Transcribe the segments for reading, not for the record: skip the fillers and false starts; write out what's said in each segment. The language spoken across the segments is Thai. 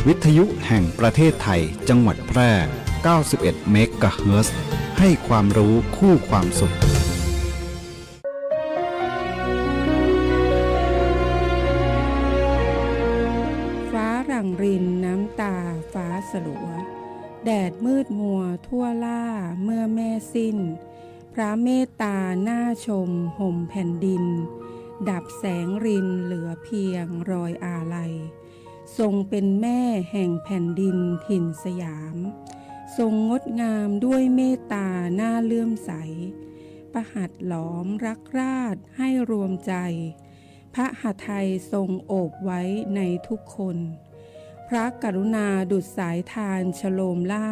วิทยุแห่งประเทศไทยจังหวัดแพร่ 91 เมกะเฮิรตซ์ ให้ความรู้คู่ความสุขฟ้าหรั่งรินน้ำตาฟ้าสลัวแดดมืดมัวทั่วล่าเมื่อแม่สิ้นพระเมตตาหน้าชมห่มแผ่นดินดับแสงรินเหลือเพียงรอยอาลัยทรงเป็นแม่แห่งแผ่นดินถิ่นสยามทรงงดงามด้วยเมตตาหน้าเลื่อมใสประหัตถ์หลอมรักราชให้รวมใจพระหทัยทรงโอบไว้ในทุกคนพระกรุณาดุจสายทานฉโลมล่า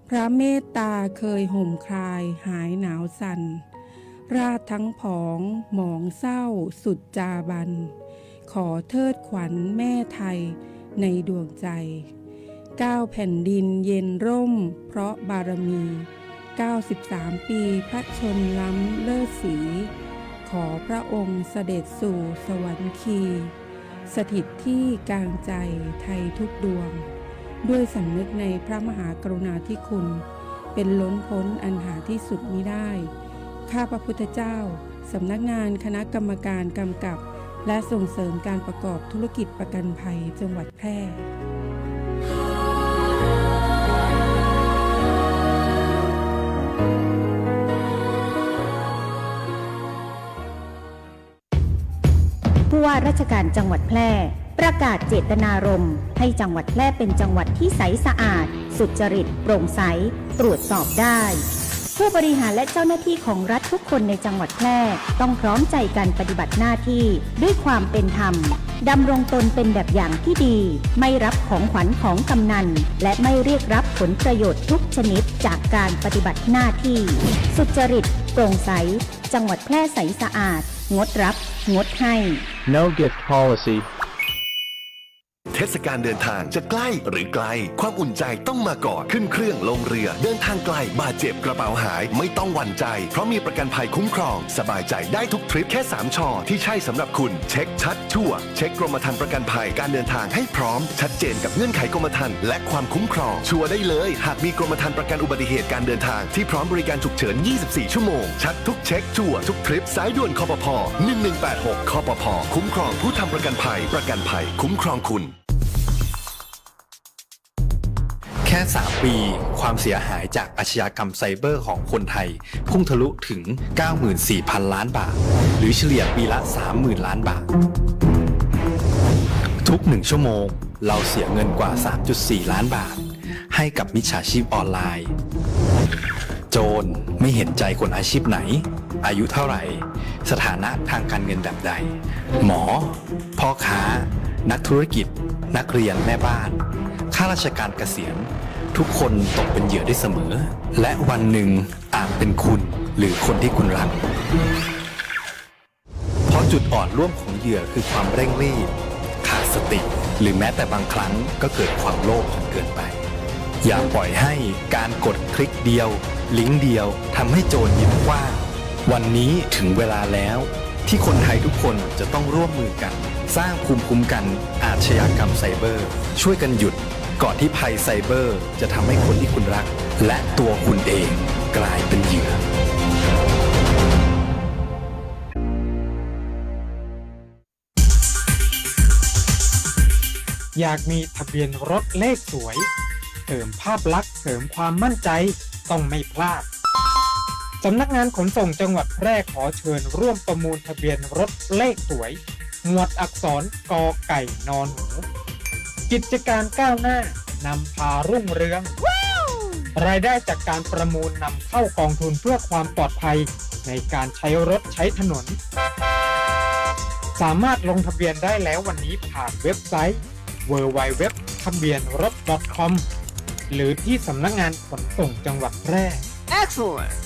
พระเมตตาเคยห่มคลายหายหนาวสั่นราชทั้งผองหมองเศร้าสุดจาบันขอเทิดขวัญแม่ไทยในดวงใจ9แผ่นดินเย็นร่มเพราะบารมี93ปีพระชนล้ำเลิศศรีขอพระองค์เสด็จสู่สวรรคีสถิตที่กลางใจไทยทุกดวงด้วยสำนึกในพระมหากรุณาธิคุณเป็นล้นพ้นอันหาที่สุดมิได้ข้าพระพุทธเจ้าสำนักงานคณะกรรมการกำกับและส่งเสริมการประกอบธุรกิจประกันภัยจังหวัดแพร่ผู้ว่าราชการจังหวัดแพร่ประกาศเจตนารมณ์ให้จังหวัดแพร่เป็นจังหวัดที่ใสสะอาดสุจริตโปร่งใสตรวจสอบได้ผู้บริหารและเจ้าหน้าที่ของรัฐทุกคนในจังหวัดแพร่ต้องพร้อมใจกันปฏิบัติหน้าที่ด้วยความเป็นธรรมดำรงตนเป็นแบบอย่างที่ดีไม่รับของขวัญของกำนันและไม่เรียกรับผลประโยชน์ทุกชนิดจากการปฏิบัติหน้าที่สุจริตโปร่งใสจังหวัดแพร่ใสสะอาดงดรับงดให้ No gift policyเทศกาลเดินทางจะใกล้หรือไกลความอุ่นใจต้องมาก่อนขึ้นเครื่องลงเรือเดินทางไกลบาดเจ็บกระเป๋าหายไม่ต้องหวั่นใจเพราะมีประกันภัยคุ้มครองสบายใจได้ทุกทริปแค่3 ชอที่ใช่สำหรับคุณเช็คชัดชัวร์เช็คกรมธรรม์ประกันภัยการเดินทางให้พร้อมชัดเจนกับเงื่อนไขกรมธรรม์และความคุ้มครองชัวร์ได้เลยหากมีกรมธรรม์ประกันอุบัติเหตุการเดินทางที่พร้อมบริการฉุกเฉิน24 ชั่วโมงชัดทุกเช็คชัวร์ทุกทริปสายด่วนคปภ1186คปภคุ้มครองผู้ทำประกันภัยประกันภัยคุ้มครองคุณแค่ 3 ปีความเสียหายจากอาชญากรรมไซเบอร์ของคนไทยพุ่งทะลุถึง 94,000 ล้านบาทหรือเฉลี่ยปีละ 30,000 ล้านบาททุก1 ชั่วโมงเราเสียเงินกว่า 3.4 ล้านบาทให้กับมิจฉาชีพออนไลน์โจรไม่เห็นใจคนอาชีพไหนอายุเท่าไหร่สถานะทางการเงินแบบใดหมอพ่อค้านักธุรกิจนักเรียนแม่บ้านข้าราชการเกษียณทุกคนตกเป็นเหยื่อได้เสมอและวันหนึ่งอาจเป็นคุณหรือคนที่คุณรักเพราะจุดอ่อนร่วมของเหยื่อคือความเร่งรีบขาดสติหรือแม้แต่บางครั้งก็เกิดความโลภจนเกินไปอย่าปล่อยให้การกดคลิกเดียวลิงก์เดียวทำให้โจรยิ้มกว้างวันนี้ถึงเวลาแล้วที่คนไทยทุกคนจะต้องร่วมมือกันสร้างภูมิคุ้มกันอาชญากรรมไซเบอร์ช่วยกันหยุดก่อนที่ภัยไซเบอร์จะทำให้คนที่คุณรักและตัวคุณเองกลายเป็นเหยื่ออยากมีทะเบียนรถเลขสวยเสริมภาพลักษณ์เสริมความมั่นใจต้องไม่พลาดสำนักงานขนส่งจังหวัดแพร่ขอเชิญร่วมประมูลทะเบียนรถเลขสวยหมวดอักษรกอไก่นอนหนูกิจการก้าวหน้านำพารุ่งเรือง รายได้จากการประมูลนำเข้ากองทุนเพื่อความปลอดภัยในการใช้รถใช้ถนนสามารถลงทะเบียนได้แล้ววันนี้ผ่านเว็บไซต์ www.ทะเบียนรถ .com หรือที่สำนักงานขนส่งจังหวัดแพร่ Excellent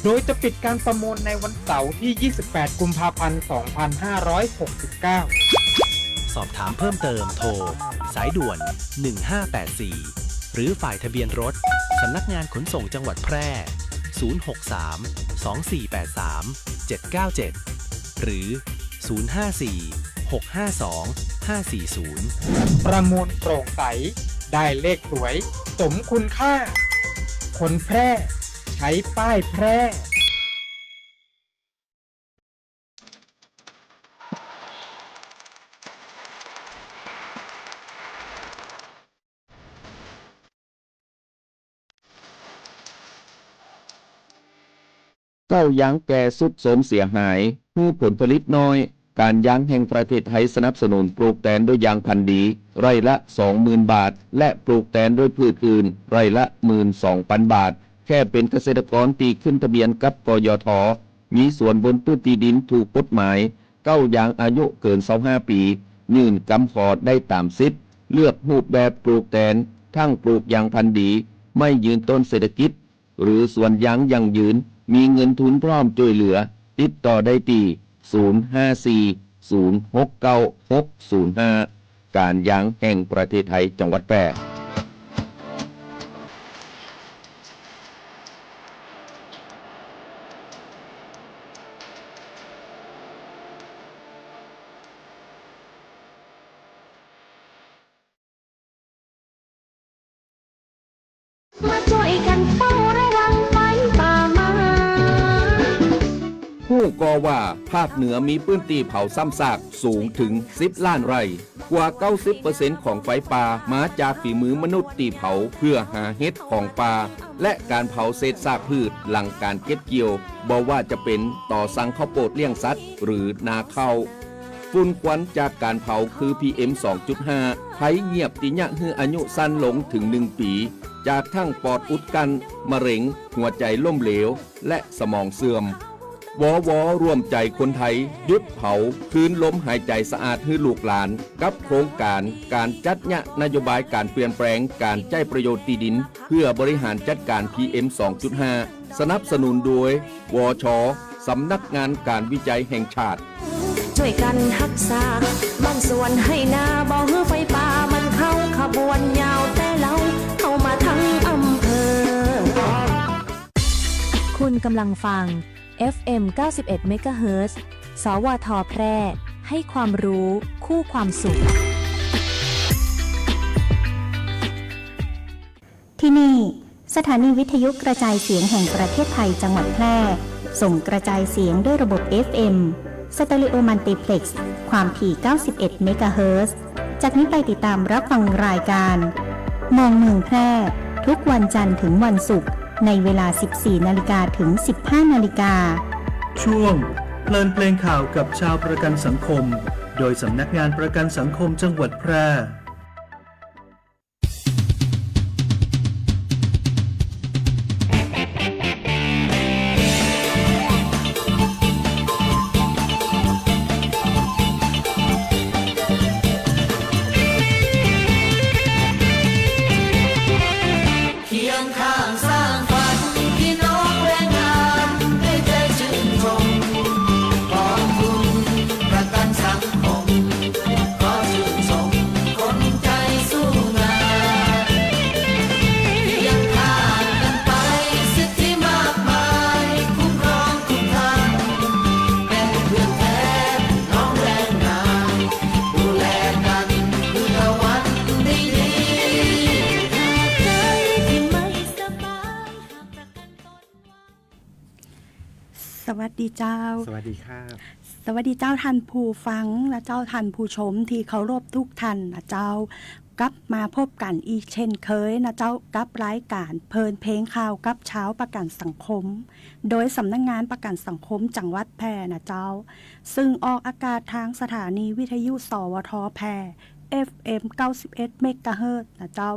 โดยจะปิดการประมูลในวันเสาร์ที่ 28 กุมภาพันธ์ 2569 สอบถามเพิ่มเติมโทรสายด่วน1584หรือฝ่ายทะเบียนรถสำนักงานขนส่งจังหวัดแพร่063 2483 797หรือ054 652 1540 ประมูลโปร่งใสได้เลขสวยสมคุณค่า คนแพร่ใช้ป้ายแพร่ เก้ายางแก่สุดโทรมเสียหายผู้ผลผลิตน้อย การยางแห่งประเทศไทยสนับสนุนปลูกแตนด้วยยางพันธุ์ดี ไร่ละ 20,000 บาท และปลูกแตนด้วยพืชอื่น ไร่ละ 12,000 บาท แค่เป็นเกษตรกรตีขึ้นทะเบียนกับกยท. มีส่วนบนพื้นที่ดินถูกกฎหมาย เก้ายางอายุเกิน 25 ปี ยื่นกำขอได้ตามสิทธิ์เลือกรูปแบบปลูกแตนทั้งปลูกยางพันธุ์ดี ไม่ยืนต้นเศรษฐกิจ หรือสวนยางยั่งยืน มีเงินทุนพร้อมช่วยเหลือ ติดต่อได้ที่054-069-605 การยางแห่งประเทศไทยจังหวัดแพร่ มาช่วยกันเฝ้าระวังไฟป่ามา ผู้ก่อว่าภาคเหนือมีพื้นที่เผาซ้ำซากสูงถึง 10 ล้านไร่ กว่า 90% ของไฟป่ามาจากฝีมือมนุษย์ตีเผาเพื่อหาเห็ดของป่า และการเผาเศษซากพืชหลังการเก็บเกี่ยวบอกว่าจะเป็นต่อสั่งข้าวโพดเลี้ยงสัตว์หรือนาข้าวฝุ่นควันจากการเผาคือ PM 2.5 ภัยเงียบติยะฮืออายุสั้นลงถึง 1 ปี จากทั้งปอดอุดกันมะเร็ง หัวใจล้มเหลว และสมองเสื่อมวร่วมใจคนไทยหยุดเผาคืนลมหายใจสะอาดให้ลูกหลาน กับโครงการการจัดยะนโยบายการเปลี่ยนแปลงการใช้ประโยชน์ที่ดิน เพื่อบริหารจัดการ PM 2.5 สนับสนุนโดยวช.สำนักงานการวิจัยแห่งชาติ ช่วยกันรักษาบางส่วนให้นาบ่อฮือไฟป่ามันเข้าขบวนยาวแต่เราเข้ามาทั้งอำเภอ คุณกำลังฟัง FM 91 MHz สวท แพร่ ให้ความรู้คู่ความสุข ที่นี่สถานีวิทยุกระจายเสียงแห่งประเทศไทยจังหวัดแพร่ส่งกระจายเสียงด้วยระบบ FM สเตอริโอมัลติเพล็กซ์ความถี่ 91 เมกะเฮิรตซ์ จากนี้ไปติดตามรับฟังรายการมองเมืองแพร่ทุกวันจันทร์ถึงวันศุกร์ในเวลา 14 นาฬิกาถึง 15 นาฬิกา ช่วงเพลินเพลงข่าวกับชาวประกันสังคมโดยสำนักงานประกันสังคมจังหวัดแพร่สวัสดีเจ้าสวัสดีครับสวัสดีเจ้าท่านผู้ฟังและเจ้าท่านผู้ชมที่เคารพทุกท่านนะเจ้ากลับมาพบกันอีกเช่นเคยนะเจ้ากับรายการเพลินเพลงข่าวกับเช้าประกันสังคมโดยสำนักงานประกันสังคมจังหวัดแพร่นะเจ้าซึ่งออกอากาศทางสถานีวิทยุสวทแพร่ FM 91 เมกะเฮิรตซ์นะเจ้า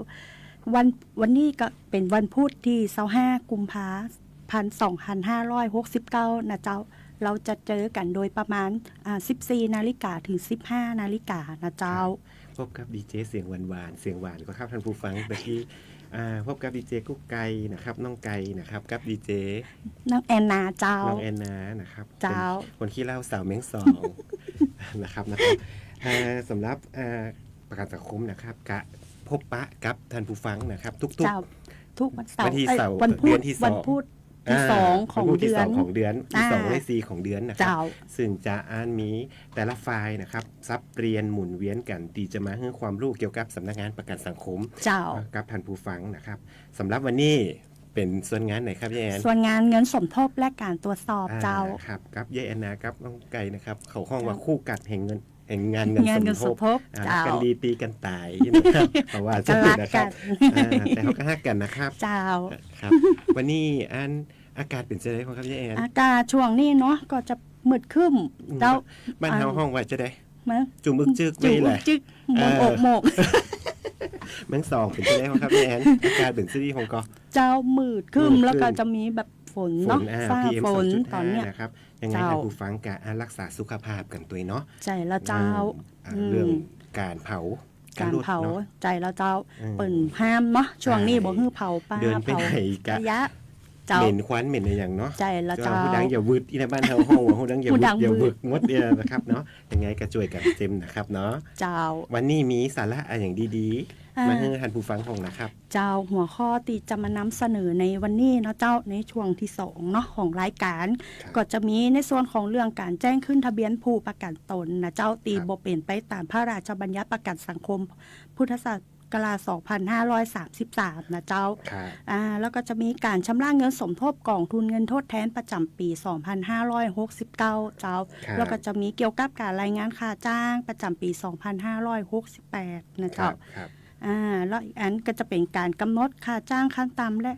วันนี้ก็เป็นวันพุธที่25 กุมภาพันธ์ 2569 นะเจ้าเราจะเจอกันโดยประมาณ14 นาฬิกาถึง 15 นาฬิกานะเจ้าพบกับดีเจเสียงหวานเสียงหวานก็ครับท่านผู้ฟังเมื่อกี้พบกับดีเจกุ๊กไก่นะครับน้องไก่นะครับกับดีเจน้องแอนนาเจ้าน้องแอนนานะครับเจ้าคนขี้เล่าสาวเม้งสองนะครับสำหรับประกันสังคมนะครับกะพบปะกับท่านผู้ฟังนะครับทุกวันเสาร์วันพุธ ที่สองของ วันพุธที่ เดือน 2ของเดือนที่2และ อ่า 4ของเดือนนะครั เจ้า ซึ่งจะมีแต่ละฝ่ายนะครับซับเปลี่ยนหมุนเวียนกันที่จะมาให้ความรู้เกี่ยวกับสำนักงานประกันสังคม เจ้า กับท่านผู้ฟังนะครับสำหรับวันนี้เป็นส่วนงานไหนครับยายแอน ส่วนงานเงินสมทบและการตรวจสอบเจ้า ครับกับยายแอนนาครับน้องไก่นะครับเขาห้องว่าคู่กัดแห่งเงินแห่งงานเงิน งานเงิน ส ส ม ม ท ท บบ เจ้า กันดีตีกันตายนะครับเพราะว่า ก็รัก นะครับ กัน แต่เขาก็ฮักกันนะครับ เจ้า ครับ วันนี้อากาศเป็นจะได้ครับยายแอน อากาศช่วงนี้เนาะก็จะมืดครึ้มเจ้า บ้านเฮาห้องว่าจะได้ มา จุ่มอึกจึก จุ่ ไม่ ม แห อึ ละ กจึกหมนอกหมก แมงสองเป็นจะได้ครับยายแอนอากาศเป็นซีรีส์ของก็ เจ้ามืดครึ้ม มืดครึ้ม แล้วก็จะมีแบบฝนเนาะฟ้า PM ฝนตอนเนี้ย 2.5นะครับยังไง เจ้า ท่านผู้ฟังกะรักษาสุขภาพกันตัวเนาะ ใจละเจ้า เรื่องการเผา การ ลด เผา เนาะ ใจละเจ้า อืม เปิ่นห้ามเนาะช่วงนี้บ่ฮื้อเผาป่า เดินไป เผา ไหนกะ ขยะเจ้า เหม็นควันเหม็นอะไรอย่างเนาะ ใจละเจ้า ผู้ดังอย่าวืดอีในบ้านเฮาห้องว่าผู้ดังอย่า ผู้ วื ดั ด ง อย่าว วื ื ด ดงดเนี่ยนะครับเนาะยังไงก็ช่วยกันเต็มนะครับเนาะ เจ้า วันนี้มีสาระอะไรอย่างดีๆมาให้ท่านผู้ฟังของนะครับ เจ้าหัวข้อที่จะมานำเสนอในวันนี้เนาะเจ้าในช่วงที่2เนาะของรายการ ก็จะมีในส่วนของเรื่องการแจ้งขึ้นทะเบียนผู้ประกันตนนะเจ้าตีบ่เป็นไปตามพระราชบัญญัติประกันสังคม พุทธศักราช 2533 นะเจ้า แล้วก็จะมีการชำระเงินสมทบกองทุนเงินทดแทนประจำปี 2569 เจ้า ครับ แล้วก็จะมีเกี่ยวกับการรายงานค่าจ้างประจำปี 2568 นะเจ้า ครับ แล้วอีกอันก็จะเป็นการกำหนดค่าจ้างขั้นต่ำและ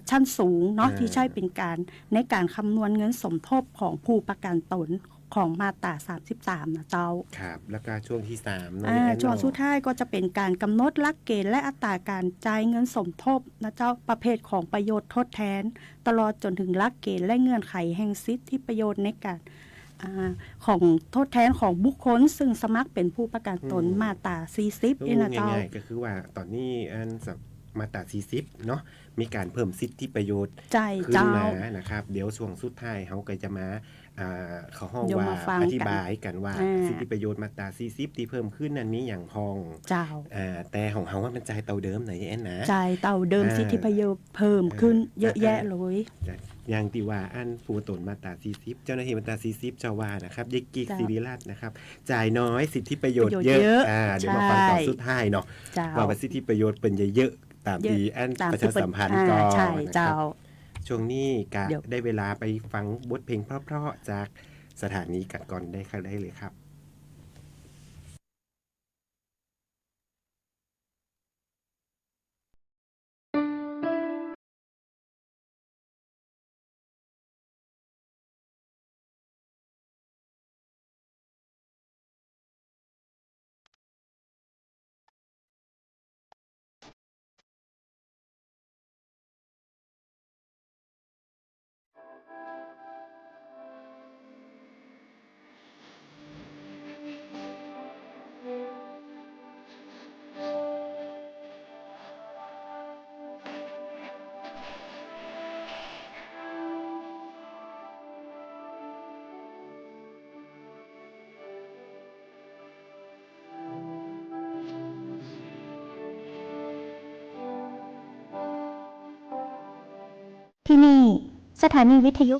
ชั้นสูงเนาะที่ใช้เป็นการในการคำนวณเงินสมทบของผู้ประกันตนของมาตรา 33 นะเจ้า ครับแล้วก็ช่วงที่3เนาะ ช่วงสุดท้ายก็จะเป็นการกำหนดหลักเกณฑ์และอัตราการจ่ายเงินสมทบนะเจ้าประเภทของประโยชน์ทดแทน ตลอดจนถึงหลักเกณฑ์และเงื่อนไขแห่งสิทธิประโยชน์ในการของทดแทนของบุคคลซึ่งสมัครเป็นผู้ประกันตนมาตรา 40นี่นะเจ้า ง่ายๆก็คือว่าตอนนี้มาตรา40เนาะมีการเพิ่มสิทธิประโยชน์ ใจ ขึ้น เจ้า มานะครับเดี๋ยวช่วงสุดท้ายเขาก็จะมาเขาห้อง เดี๋ยว ว่า มาฟัง อ กัน ธิบายกันว่าสิทธิประโยชน์มาตรา40ที่เพิ่มขึ้นนั้นมีอย่างพอง เจ้า แต่ของเขาว่ามันใจายเตาเดิมไหนแอนนะ จ่ายเต่าเดิมสิทธิประโยชน์เพิ่มขึ้นเยอะแยะเลย อย่างที่ว่าอันผู้ตนมาตรา40เจ้าหน้าที่มาตรา40เจ้าว่านะครับยิกกิก เจ้า ศิริราชนะครับจ่ายน้อยสิทธิประโยชน์ ประโย เย ชน์เย อะ อะ เดี๋ยวมาฟังตอน ใช่ สุดท้ายเนาะ เจ้า ว่าสิทธิประโยชน์เป็นเยอะๆตามที่อัน ตาม ประ ที่ ชาสัมพันธ์ก่อน ใช่ นะค เจ้า รับช่วงนี้กะ เดี๋ยว ได้เวลาไปฟังบทเพลงเพราะๆจากสถานีกันก่อนได้ค่ะได้เลยครับ ที่นี่สถานีวิทยุ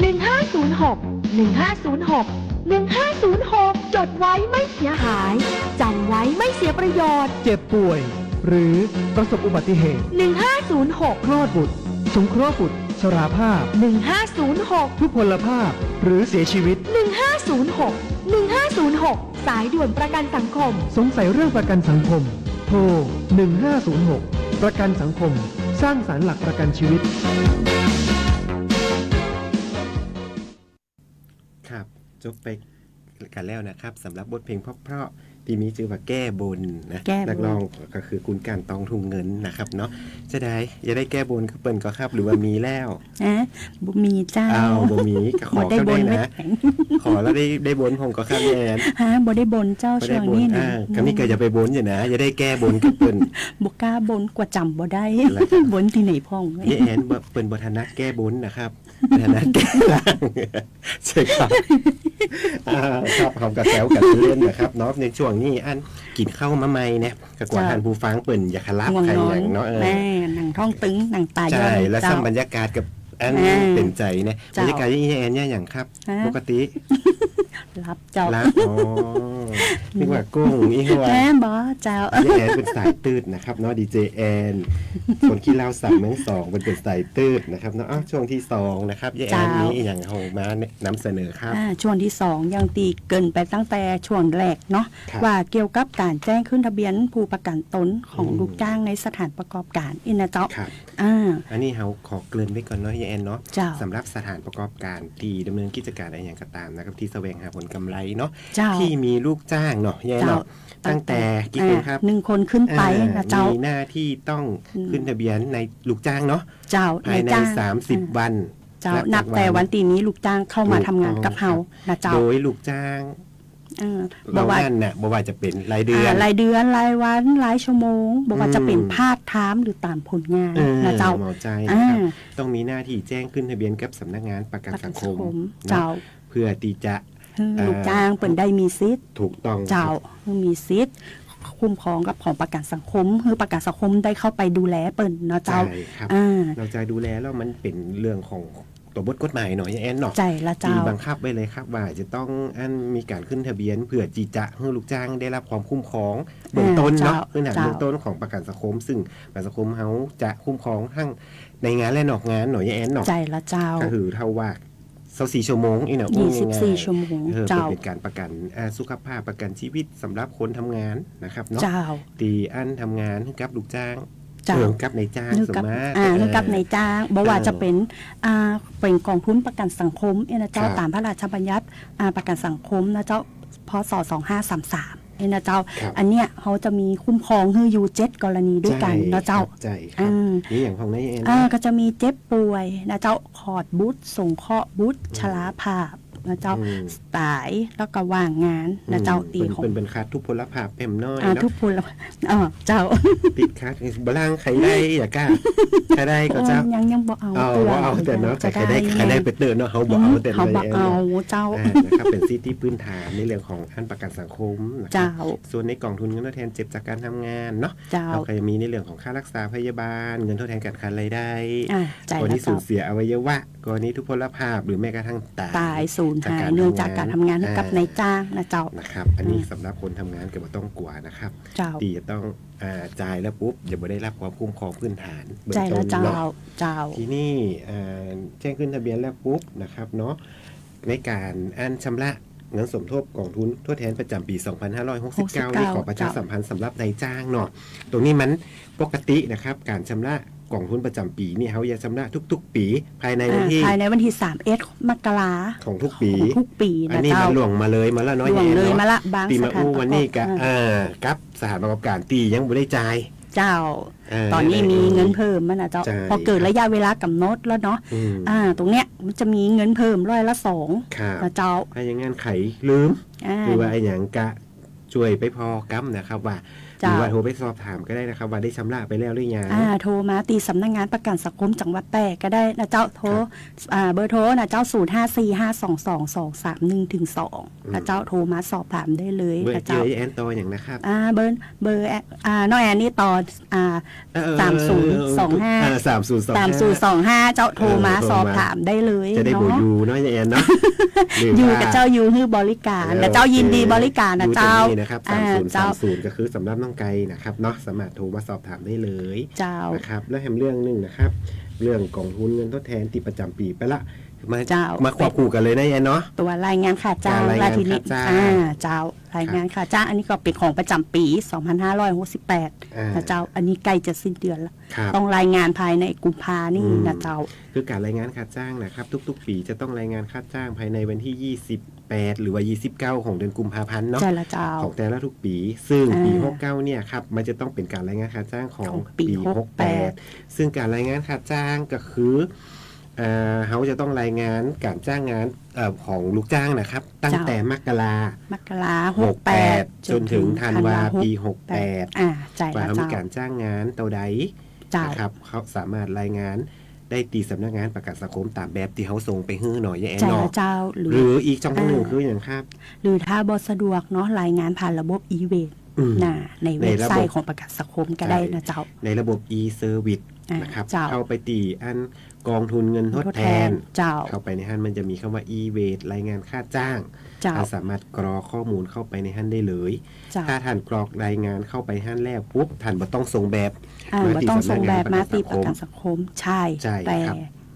จดไว้ไม่เสียหายจำไว้ไม่เสียประโยชน์ เจ็บป่วย หรือประสบอุบัติเหตุ 1506 คลอดบุตรสงเคราะห์บุตรชราภาพ 1506 ทุพพลภาพหรือเสียชีวิต 1506 สายด่วนประกันสังคม สงสัยเรื่องประกันสังคม โทร 1506 ประกันสังคม สร้างสรรค์หลักประกันชีวิต ครับจบไปกันแล้วนะครับสำหรับบทเพลงเพราะๆที่มีชื่อว่าแก้บนนะนักร้องก็คือคุณการตองทุ่งเงินนะครับเนาะจะได้แก้บนก็เปิ้นก็ครับหรือว่ามีแล้วบ่มีเจ้าบ่มีก็ขอก็ได้นะขอแล้วได้บนผมก็ครับแอนบ่ได้บนเจ้าช่วงนี้นะก็มีก็จะไปบนอยู่นะจะได้แก้บนก็เปิ้นบ่กล้าบนกว่าจำบ่ได้บนที่ไหนพ่องนี่แอนเปิ้นบ่ถนัดแก้บนนะครับถนัดแก้ล่างใช่ครับครับผมก็แซวกันเล่นนะครับเนาะในช่วงนี้อันกินข้าวมาใหม่เนี่ยก็กว่าท่านผู้ฟังเปิ่นอย่าคลับใครอย่างเนาะแม่หนังท้องตึงหนังตาย้อนใช่แล้วซ้ำบรรยากาศกับอันเป็นใจนะบรรยากาศที่แอนเนี่ยอย่างครับปกติรับเจ้ารับนี่ว่ากุ้งอีกว่าแม่บอเจ้าแอนเป็นสายตืดนะครับเนาะดีเจแอนคนขี้เล่าสามเมืองสองเป็นสายตืดนะครับเนาะช่วงที่2นะครับแอนนี้อย่างของมานำเสนอครับช่วงที่2ยังตีเกินไปตั้งแต่ช่วงแรกเนาะว่าเกี่ยวกับการแจ้งขึ้นทะเบียนผู้ประกันตนของลูกจ้างในสถานประกอบการนะเจ้าอันนี้เขาขอเกริ่นไว้ก่อนเนาะแอนเนาะสำหรับสถานประกอบการที่ดำเนินกิจการอะไรอย่างก็ตามนะครับที่แสวงหาผลกำไรเนาะที่มีลูกจ้างเนาะแอนเนาะตั้งแต่กี่คนครับ1 คนขึ้นไปนะเจ้ามีหน้าที่ต้องขึ้นทะเบียนในลูกจ้างเนาะภายใน30 วันเจ้านับแต่วันตีนี้ลูกจ้างเข้ามาทำงานกับเฮานะเจ้าโดยลูกจ้างบอกว่านั่นน่ะบอกว่าจะเป็นรายเดือนรายวันรายชั่วโมงบอกว่าจะเป็นพาร์ทไทม์หรือตามผลงานนะเจ้าหมอใจนะครับต้องมีหน้าที่แจ้งขึ้นทะเบียนกับสำนักงานประกันสังคมเจ้าเพื่อที่จะลูกจ้างเปิ่นได้มีสิทธิ์ถูกต้องเจ้ามีสิทธิ์คุ้มครองกับของประกันสังคมคือประกันสังคมได้เข้าไปดูแลเปิ่นเนาะเจ้าเราจะดูแลแล้วมันเป็นเรื่องของตัวบทกฎหมายหน่อยแอนเนาะใจละเจ้าบังคับไว้เลยครับว่าจะต้องมีการขึ้นทะเบียนเพื่อจีจะให้ลูกจ้างได้รับความคุ้มครองเบื้องต้นเนาะพื้นฐานเบื้องต้นของประกันสังคมซึ่งประกันสังคมเขาจะคุ้มครองทั้งในงานและนอกงานหน่อยแอนเนาะใจละเจ้าก็คือเท่าว่า24 ชั่วโมงอีกเนาะ24 ชั่วโมงเจ้าเป็นการประกันสุขภาพประกันชีวิตสำหรับคนทำงานนะครับเนาะตีอันทำงานให้กับลูกจ้างเรื่องกับในจ้างสมมาเรื่องกับในจ้างบอกว่าจะเป็นกองทุนประกันสังคมนะเจ้าตามพระราชบัญญัติประกันสังคมนะเจ้าพ.ศ. 2533นะเจ้าอันเนี้ยเขาจะมีคุ้มครองให้อยู่7 กรณีด้วยกันนะเจ้าใช่ครับนี่อย่างของนายเอ็นก็จะมีเจ็บป่วยนะเจ้าขอดบุตรสงเคราะห์บุตรชราภาพนะเจ้าตายแล้วก็ว่างงานนะเจ้าตีของเป็นคัดทุพพลภาพเต็มน้อยทุพพลเจ้าติดคัดบลังใครได้อย่ากล้าใครได้ก็เจ้ายังบอกเอาแต่เนาะใครได้ไปเตือนเนาะเขาบอกเอาแต่เขาบอกเอาเจ้านะครับเป็นสิทธิพื้นฐานในเรื่องของอันประกันสังคมนะครับส่วนในกองทุนเงินทดแทนเจ็บจากการทำงานเนาะเราก็จะมีในเรื่องของค่ารักษาพยาบาลเงินทดแทนการขาดรายได้กรณีสูญเสียอวัยวะกรณีทุพพลภาพหรือแม้กระทั่งตายสูญหายเนื่องจากการทำงานกับนายจ้างนะเจ้านะครับอันนี้สำหรับคนทำงานก็ไม่ต้องกลัวนะครับที่จะต้องจ่ายแล้วปุ๊บจะไม่ได้รับความคุ้มครองพื้นฐานเบื้องต้นเจ้าที่นี่แจ้งขึ้นทะเบียนแล้วปุ๊บนะครับเนาะในการชำระเงินสมทบกองทุนทดแทนประจำปี 2569นี่ขอประชาสัมพันธ์สำหรับนายจ้างเนาะตรงนี้มันปกตินะครับการชำระกองทุนประจำปีนี่เขาจะชำระทุกๆปีภายในวันที่31 มกราของทุกปีอันนี้มันหลวงมาเลยมาแล้วน้อยแย่เลยมาละบางปีมาอู้วันนี้กับสถานประกอบการตียังไม่ได้จ่ายเจ้าตอนนี้มีเงินเพิ่มมันนะเจ้าพอเกิดระยะเวลากำหนดแล้วเนาะตรงเนี้ยมันจะมีเงินเพิ่ม2%นะเจ้าถ้าอย่างงั้นไขลืมหรือว่าไอ้อย่างกะช่วยไปพอกำนะครับว่า หรือว่าโทรไปสอบถามก็ได้นะครับว่าได้ชำระไปแล้วหรือยังโทรมาตีสำนักงานประกันสังคมจังหวัดแพร่ก็ได้นะเจ้าโทรเบอร์โทรนะเจ้า0545222212นะเจ้าโทรมาสอบถามได้เลยนะเจ้าแอนต่ออย่างนะครับเบอร์น้องแอนนี่ต่อ3025เจ้าโทรมาสอบถามได้เลยจะได้บ่อยู่น้อยแอนเนาะอยู่กับเจ้าอยู่ฮือบริการและเจ้ายินดีบริการนะเจ้านะครับ3030ก็คือสำหรับน้องไก่นะครับเนาะสามารถโทรมาสอบถามได้เลยนะครับและแถมเรื่องนึงนะครับเรื่องกองทุนเงินทดแทนที่ประจำปีไปละมาควบคู่กันเลยนะแอนเนาะตัวรายงานค่าจ้างรายทีนี้เจ้ารายงานค่าจ้างอันนี้ก็เป็นของประจำปี2568นะเจ้าอันนี้ใกล้จะสิ้นเดือนแล้วต้องรายงานภายในกุมภานี่นะเจ้าคือการรายงานค่าจ้างนะครับทุกๆปีจะต้องรายงานค่าจ้างภายในวันที่28หรือว่า29ของเดือนกุมภาพันธ์เนาะของแต่ละทุกปีซึ่งปี69เนี่ยครับมันจะต้องเป็นการรายงานค่าจ้างของปี68ซึ่งการรายงานค่าจ้างก็คือเขาจะต้องรายงานการจ้างงานของลูกจ้างนะครับตั้งแต่มกรา68จนถึงธันวาปี68ว่าเขามีการจ้างงานเท่าใดนะครับเขาสามารถรายงานได้ตีสำนักงานประกันสังคมตามแบบที่เขาส่งไปให้หน่อยแย่เนาะหรืออีกช่องทางหนึ่งคืออย่างครับหรือถ้าบ่สะดวกเนาะรายงานผ่านระบบอีเวทในเว็บไซต์ของประกันสังคมก็ได้นะเจ้าในระบบ e-service นะครับเข้าไปตีอันกองทุนเงินทดแทนเข้าไปในฮั่นมันจะมีคำว่า e-wage รายงานค่าจ้างเราสามารถกรอกข้อมูลเข้าไปในฮั่นได้เลยถ้าท่านกรอกรายงานเข้าไปฮั่นแล้วปุ๊บท่านบ่ต้องส่งแบบมาตีสำนักงานมาตีประกันสังคมใช่แต่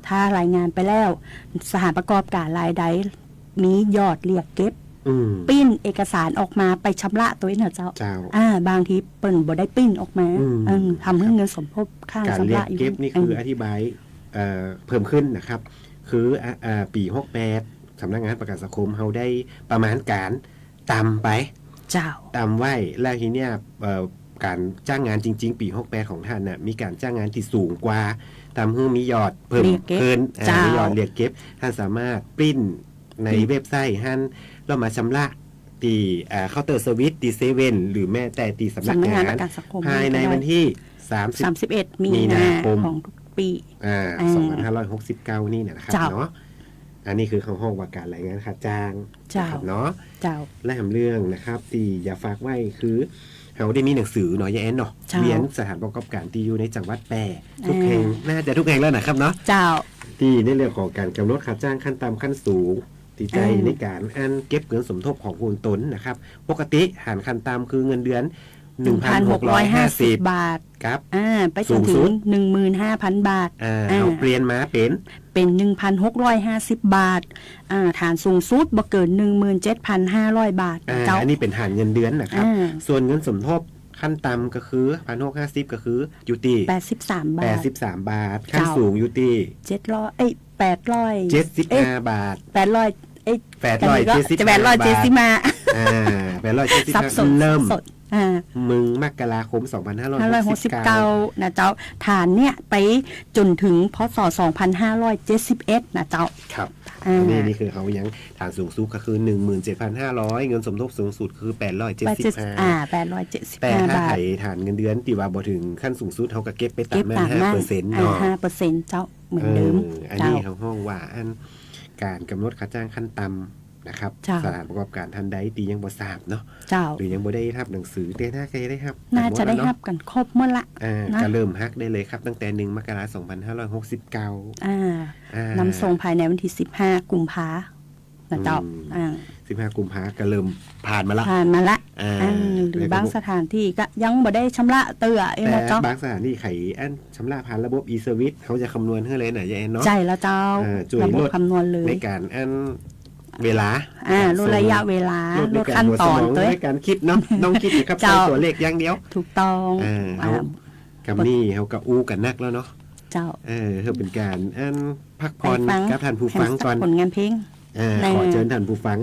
ถ้ารายงานไปแล้วสถานประกอบการรายใดมียอดเรียกเก็บปิ้นเอกสารออกมาไปชำระตัวเองเจ้าบางทีเปิ่นบ่ได้ปิ้นออกมาทำให้เงินสมทบค่าชำระอยู่การเรียกเก็บนี่คืออธิบายเพิ่มขึ้นนะครับคือปี68สำนักงานประกันสังคมเขาได้ประมาณการต่ำไปต่ำไว้แล้วทีเนี้ยการจ้างงานจริงๆปี68ของท่านน่ะมีการจ้างงานที่สูงกว่าทำให้มียอดเพิ่มขึ้นมียอดเรียกเก็บท่านสามารถปริ้นในเว็บไซต์ท่านเรามาชำระตีเคาน์เตอร์เซอร์วิสตีเซเว่นหรือแม้แต่ตีสำนักงานภายในวันที่31มีนาคมของทุกปี2569นี่นะครับเนาะอันนี้คือห้องว่าการรายงานค่าจ้างครับเนาะและแถมเรื่องนะครับที่อย่าฝากไว้คือเขาได้มีหนังสือเนาะยาแอนเนาะเรียนสถานประกอบการที่อยู่ในจังหวัดแพร่ทุกแห่งน่าจะทุกแห่งแล้วนะครับเนาะที่ในเรื่องของการกำหนดค่าจ้างขั้นต่ำขั้นสูงที่ใจในการเก็บเงินสมทบของผู้ตนนะครับปกติหารขั้นต่ำคือเงินเดือน 1,650 บาทครับไปจนถึง 15,000 บาทเอาเปลี่ยนมาเป็น 1,650 บาทฐานสูงสุดบ่เกิน 17,500 บาทอันนี้เป็นฐานเงินเดือนนะครับส่วนเงินสมทบขั้นต่ำก็คือ 1,650 ก็คืออยู่ที่83 บาทขั้นสูงอยู่ที่875 บาท870มา870เริ่มมึงมกราคม2569นะเจ้าฐานเนี่ยไปจนถึงพศ2571นะเจ้าครับนี่คือเขายังฐานสูงสุดก็คือ 17,500 เงินสมทบสูงสุดคือ875แต่ถ้าไถฐานเงินเดือนที่ว่าบ่ถึงขั้นสูงสุดเขาก็เก็บไปตามนั้น 5% เนาะ 5% เจ้าเหมือนเดิมอันนี้เขาห้องว่าอันการกำหนดค่าจ้างขั้นต่ำนะครับสถานประกอบการทันใดตียังบ่ทราบเนาะหรือยังบ่ได้รับหนังสือแต่น่าจะได้รับน่าจะได้รับกันครบหมดละก็เริ่มฮักได้เลยครับตั้งแต่1 มกราคม 2569นำส่งภายในวันที่15 กุมภาพันธ์นะเจ้า15 กุมภาพันธ์ก็เริ่มผ่านมาละหรือบางสถานที่ก็ยังบ่ได้ชำระเตื้อนะเจ้าบางสถานที่ไขชำระผ่านระบบ e-service เขาจะคำนวณให้เลยนะยายแอนเนาะใช่แล้วเจ้าระบบคำนวณเลยในการเวลาลดระยะเวลาลดขั้นตอนในการคิดเนาะน้องคิดครับใช้ตัวเลขอย่างเดียวถูกต้องเขากับนี่เขากับอู้กันนักแล้วเนาะเจ้าเขาเป็นการพักผ่อนกับท่านผู้ฟังก่อนผลงานเพลงขอเชิญท่านผู้ฟัง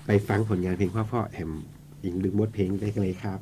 ไปฟังผลงานเพลงพ่อแหมอิงดึงบทเพลงได้กันเลยครับ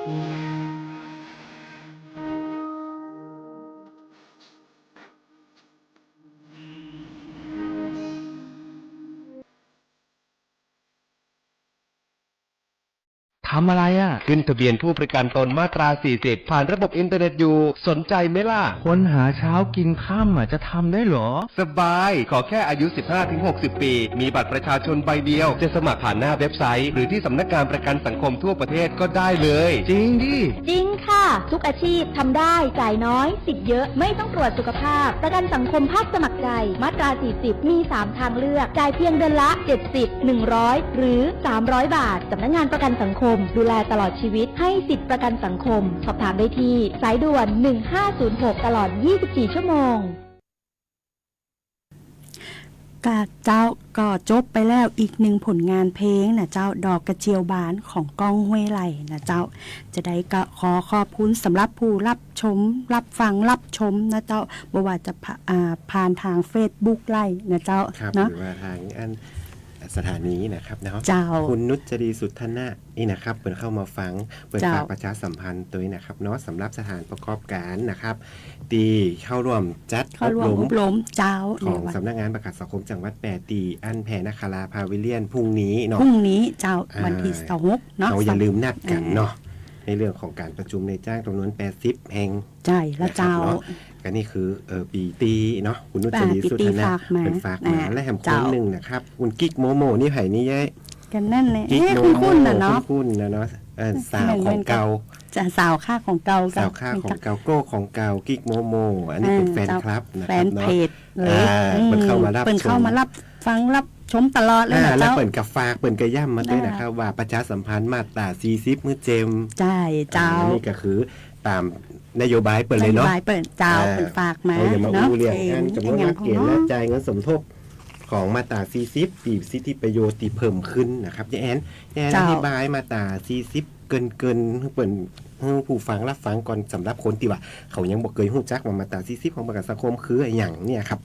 ทำอะไรอ่ะขึ้นทะเบียนผู้ประกันตนมาตรา 40 ผ่านระบบอินเทอร์เน็ตอยู่สนใจไหมล่ะคนหาเช้ากินค่ำจะทำได้เหรอสบายขอแค่อายุ 15-60 ปีมีบัตรประชาชนใบเดียวจะสมัครผ่านหน้าเว็บไซต์หรือที่สำนักงานประกันสังคมทั่วประเทศก็ได้เลยจริงดิจริงค่ะทุกอาชีพทำได้จ่ายน้อยสิทธิ์เยอะไม่ต้องตรวจสุขภาพประกันสังคมภาคสมัครใจมาตรา 40 มี 3 ทางเลือกจ่ายเพียงเดือนละ 70 100 หรือ 300 บาทสำนักงานประกันสังคมดูแลตลอดชีวิตให้สิทธิประกันสังคมสอบถามได้ที่สายด่วน1506ตลอด24ชั่วโมงเจ้าก็จบไปแล้วอีกหนึ่งผลงานเพลงนะเจ้าดอกกระเจียวบานของก้องห้วยไร่นะเจ้าจะได้ก็ขอขอบคุณสำหรับผู้รับชมรับฟังรับชมนะเจ้าบ่ว่าจะผ่านทาง Facebook ไร่นะเจ้าครับหรือว่าทางสถานีนะครับเนาะคุณนุชจรีสุทธนะนี่นะครับเปิดเข้ามาฟังเปิดฝากประชาสัมพันธ์ตัวนี้นะครับเนาะสำหรับสถานประกอบการนะครับตีเข้าร่วมจัดอบรมเจ้าของสำนักงานประกันสังคมจังหวัดแปดตีอันแพนคาราพาวิเลียนพรุ่งนี้เนาะพรุ่งนี้เจ้าวันที่26เนาะเราอย่าลืมนัดกันเนาะในเรื่องของการประชุมในจ้างจำนวน80แห่งใช่แล้วเจ้าก็นี่คือปีตีเนาะคุณนุชจรีสุทธนะเป็นฝากมาและแหมคนหนึ่งนะครับคุณกิ๊กโมโมนี่ไผ่นี่ยัยกันนั่นเลยคุ้นนะเนาะคุ้นนะเนาะสาวของเก่าจะสาวค่าของเก่าสาวค่าของเก่าโก้ของเก่ากิ๊กโมโมอันนี้เป็นแฟนคลับนะครับแฟนเพจเลยเปิดเข้ามารับฟังรับชมตลอดเลยนะเจ้าแล้วเปิดกับฝากเปิดกระย่ำมาด้วยนะครับว่าประชาสัมพันธ์มาตรา40มื้อเจมใช่เจ้านี่ก็คือตามนโยบายเปิดเลยเนาะนโยบายเปิดเจ้าเปิดฝากมาเนาะเรียกงานจำนวนหลักเกณฑ์และจ่ายเงินสมทบของมาตรา40ตีสิทธิประโยชน์ที่เพิ่มขึ้นนะครับยายแอนอธิบายมาตรา40เกินเปิดผู้ฟังรับฟังก่อนสำหรับคนที่ว่าเขายังบอกเคยรู้จักมาตรา40ของประกันสังคมคืออย่างเนี่ยครับ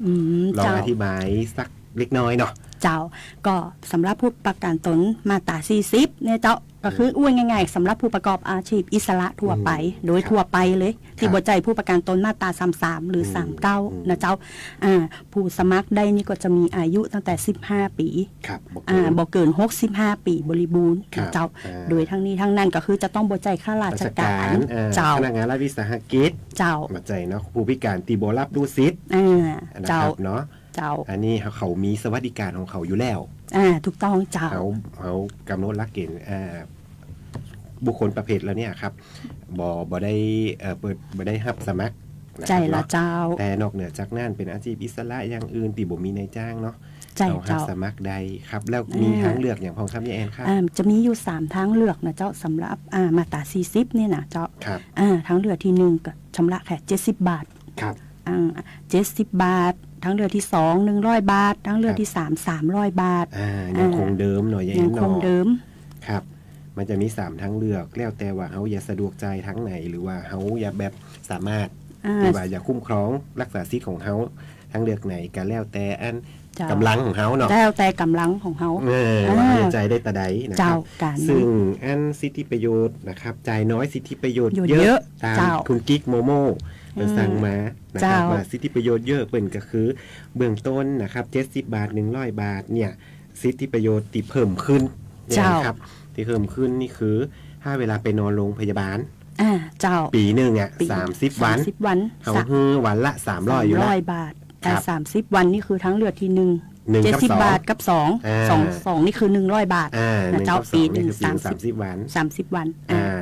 ลองอธิบายสักเล็กน้อยเนาะเจ้าก็สำหรับผู้ประกันตนมาตรา40เนี่ยเจ้าก็คืออ้วนง่ายๆสำหรับผู้ประกอบอาชีพอิสระทั่วไปโดยทั่วไปเลยที่บ่ใจผู้ประกันตนมาตรา33หรือ39นะเจ้าผู้สมัครได้นี่ก็จะมีอายุตั้งแต่15ปีครับบ่เกิน65ปีบริบูรณ์นะเจ้าโดยทั้งนี้ทั้งนั้นก็คือจะต้องบ่ใจข้าราชการเจ้าพนักงานรัฐวิสาหกิจเจ้าบ่ใจเนาะผู้พิการที่บ่รับดูสิทธิ์เจ้าเนาะอันนี้เขามีสวัสดิการของเขาอยู่แล้วถูกต้องเจ้าเขากำหนดหลักเกณฑ์บุคคลประเภทแล้วเนี่ยครับบ่ได้บ่ได้รับสมัครใจละเจ้าแต่นอกเหนือจากนั้นเป็นอาชีพอิสระอย่างอื่นที่บ่มีนายจ้างเนาะเขารับสมัครได้ครับแล้วมีทางเลือกอย่างพองครับยายแอนครับจะมีอยู่3ทางเลือกนะเจ้าสำหรับมาตรา40เนี่ยนะเจ้าครับทางเลือกที่1ก็ชำระแค่70บาทครับ70บาททางเลือกที่2 100บาททางเลือกที่3 300บาทยังคงเดิมหน่อยยังคงเดิมครับมันจะมี3ทางเลือกแล้วแต่ว่าเฮาอย่าสะดวกใจทั้งไหนหรือว่าเฮาอย่าแบบสามารถหรือว่าอย่าคุ้มครองรักษาสิทธิ์ของเฮาทางเลือกไหนก็แล้วแต่อันกำลังของเฮาเนาะแล้วแต่กำลังของเฮาว่าใจได้ตะใดนะครับซึ่งอันสิทธิประโยชน์นะครับจ่ายน้อยสิทธิประโยชน์เยอะตามคุณกิ๊กโมโมสั่งมานะครับว่าสิทธิประโยชน์เยอะเปิ้นก็คือเบื้องต้นนะครับ70บาท100บาทเนี่ยสิทธิประโยชน์ที่เพิ่มขึ้นนะครับที่เพิ่มขึ้นนี่คือถ้าเวลาไปนอนโรงพยาบาลเจ้าปีนึง30วันเขาฮือวันละ300อยู่แล้ว100บาทแต่30วันนี่คือทั้งเลือดที่1 70บาทกับ2นี่คือ100บาทนะเจ้าปีนึง30วัน30วัน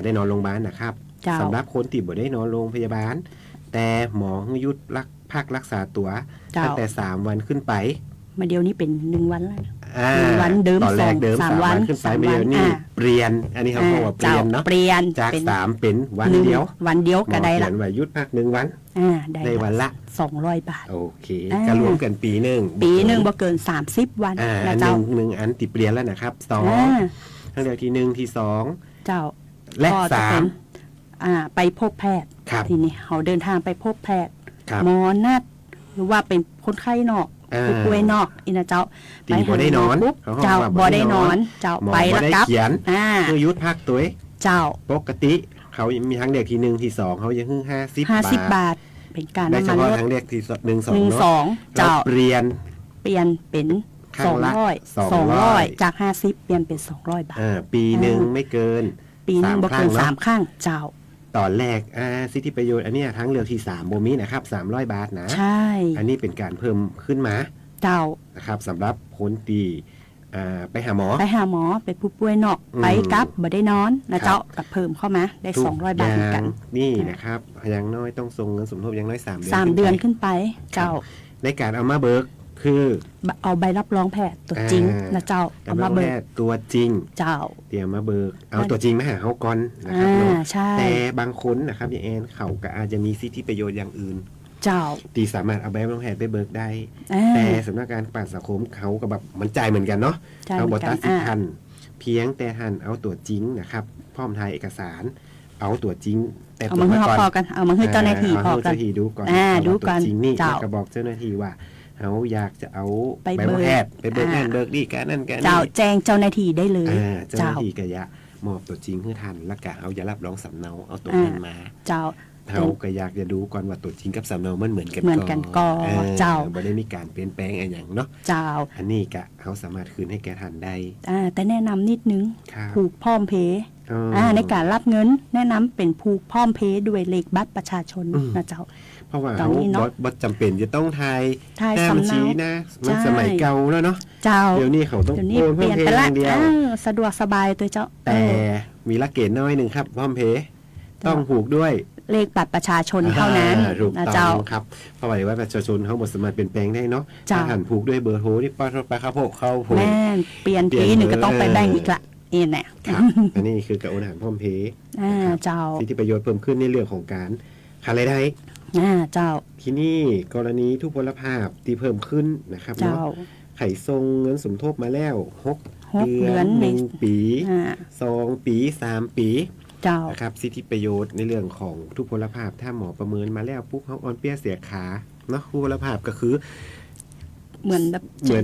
ได้นอนโรงพยาบาลนะครับสำหรับคนที่บ่ได้นอนโรงพยาบาลแต่หมอยุดพักรักษาตัวตั้งแต่3วันขึ้นไปมาเดียวนี้เป็น1วันแล้ว1วันเดิมตอนแรกเดิม3วันขึ้นไปเดียวนี่เปลี่ยนอันนี้เขาบอกว่าเปลี่ยนเนาะเปลี่ยนจาก3เป็นวันเดียวก็ได้ละเขียนว่ายุดพัก1วันได้วันละ200บาทโอเคก็รวมกันปีนึงบ่เกิน30วันนะเจ้า1อันติเปลี่ยนแล้วนะครับ2ทั้งเดือนที่1ที่2เจ้าและ3ไปพบแพทย์ทีนี้เขาเดินทางไปพบแพทย์หมอนัดหรือว่าเป็นคนไข้นอกผู้ป่วยนอกอินะเจ้าไปบ่ได้นอนเจ้าบ่ได้นอนเจ้าไปแล้วครับคือยุดพักตัวเจ้าปกติ เขามีทั้งเด็กที่1ที่2เขายัง50 50 บาทเป็นการ ได้เฉ น้ำมัน พาะ ลด ทั้งเด็กที่1 2 เจ้า เปลี่ยน เป็น ข้างละ 200จาก50เปลี่ยนเป็น200 บาท ปีหนึ่งไม่เกิน ปีนึงบ่เกิน3ครั้งเจ้าตอนแรกสิทธิประโยชน์อันเนี้ยทั้งเลือกที่3บ่มีนะครับ300 บาทนะใช่อันนี้เป็นการเพิ่มขึ้นมาเจ้านะครับสำหรับคนที่ไปหาหมอเป็นผู้ป่วยนอกไปกลับบ่ได้นอนนะเจ้ากับเพิ่มเข้ามาได้200 บาทเหมือนกันนี่นะครับอย่างน้อยต้องส่งเงินสมทบอย่างน้อย3 เดือนขึ้นไปเจ้าในการเอามาเบิกคือเอาใบรับรองแพทย์ตัวจริงนะเจ้าเอามาเบิกตัวจริงเจ้าเตรียมมาเบิกเอาตัวจริงมาหาเฮาก่อนนะครับแต่บางคนนะครับอย่างแอนเขาก็อาจจะมีสิทธิประโยชน์อย่างอื่นเจ้าตีสามารถเอาใบรับรองแพทย์ไปเบิกได้แต่สำนักงานประกันสังคมเขาก็แบบมันจ่ายเหมือนกันเนาะเอาบทตัดสินทันเพียงแต่ทันเอาตัวจริงนะครับพร้อมถ่ายเอกสารเอาตัวจริงแต่เอามาให้พอกันเอามาให้เจ้าหน้าที่พอกันดูก่อนดูก่อนจริงนี่ก็บอกเจ้าหน้าที่ว่าเขาอยากจะเอาใบรับรองแพทย์ไปเบิกนั่นเบิกนี่กันนั่นกันเจ้าแจ้งเจ้าหน้าที่ได้เลยเจ้าหน้าที่ก็จะมอบตัวจริงให้ทันแล้วก็เอาอย่ารับรองสำเนาเอาตัวนั้นมาเจ้าเขาก็อยากจะดูก่อนว่าตัวจริงกับสำเนามันเหมือนกันก็เจ้าไม่ได้มีการเปลี่ยนแปลงอะไรอย่างเนาะเจ้าอันนี้ก็เขาสามารถคืนให้แกทันได้แต่แนะนำนิดนึงผูกพร้อมเพย์ในการรับเงินแนะนำเป็นผูกพร้อมเพย์ด้วยเลขบัตรประชาชนนะเจ้าเพราะว่าเขาบดจำเป็นจะต้องทายสำเนานะมันสมัยเก่าแล้วเนาะเดี๋ยวนี้เขาต้องโอนเปลี่ยนไปละสะดวกสบายตัวเจ้าแต่มีหลักเกณฑ์น้อยหนึ่งครับพร้อมเพย์ต้องผูกด้วยเลขบัตรประชาชนเท่านั้นนะเจ้าครับเพราะว่าประชาชนเขาหมดสามารถเปลี่ยนแปลงได้เนาะถ้าหันผูกด้วยเบอร์โทรที่ป้าไปครับพวกเขาแม่เปลี่ยนทีหนึ่งก็ต้องไปแบ่งอีกละนี่แหละอันนี้คือการโอนอาหารพร้อมเพย์เจ้าสิทธิประโยชน์เพิ่มขึ้นในเรื่องของการหารายได้เจ้าที่นี่กรณีทุพพลภาพที่เพิ่มขึ้นนะครับเนาะไข่ทรงเงินสมทบมาแล้ว6 เดือน1 ปี2 ปี3 ปีนะครับสิทธิประโยชน์ในเรื่องของทุพพลภาพถ้าหมอประเมินมาแล้วปุ๊บเขาอ่อนเปี้ยเสียขาเนาะทุพพลภาพก็คือเหมือน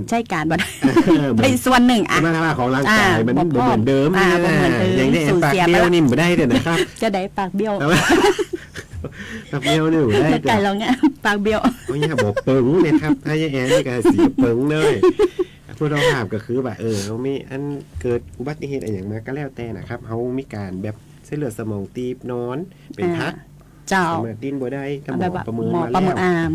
ใช้การบ่เป็นส่วนหนึ่งสมรรถภาพของร่างกายมันเหมือนเดิมอย่างนี้ปากเบี้ยวนี่ไม่ได้เลยนะครับจะได้ปากเบี้ยวปากเบี้ยวนี่ได้ไก่เราเนี่ยปากเบี้ยวเขาเนี่ยบอกเปิงเนี่ยครับถ้าแย่นี่ก็เสียเปิงเลยทุพพลภาพก็คือแบบเขามีอันเกิดอุบัติเหตุอะไรอย่างมาก็แล้วแต่นะครับเขามีการแบบเส้นเลือดสมองตีบนอนเป็นพักเจ้าดิ้นบ่ได้ถ้าหมอประเมินมาแล้ว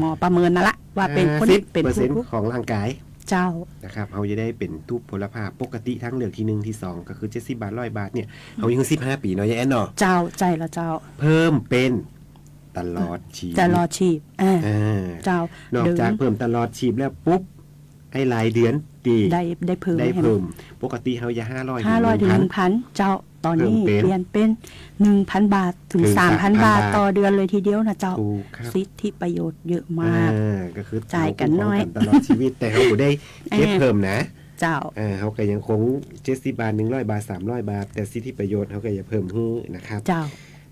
หมอประเมินมาละว่าเป็นคนเป็น%ของร่างกายเจ้านะครับเขาจะได้เป็นทุพพลภาพปกติทั้งเลือกที่1ที่2ก็คือ70 บาท100 บาทเนี่ยเขายัง15 ปีเนาะยายแอนเนาะเจ้าใจละเจ้าเพิ่มเป็นตลอดชีพเจ้านอกจากเพิ่มตลอดชีพแล้วปุ๊บไอ้รายเดือนได้เพิ่มปกติเขาจะ500ถึง 1,000 เจ้าตอนนี้เปลี่ยนเป็น 1,000 บาทถึง 3,000 บาทต่อเดือนเลยทีเดียวนะเจ้าสิทธิประโยชน์เยอะมากก็คือจ่ายกันน้อยตลอดชีวิตแต่เขาบ่ได้เก็บเพิ่มนะเจ้าเขาก็ยังคง70 บาท100 บาท300 บาทแต่สิทธิประโยชน์เขาก็จะเพิ่มขึ้นนะครับเจ้า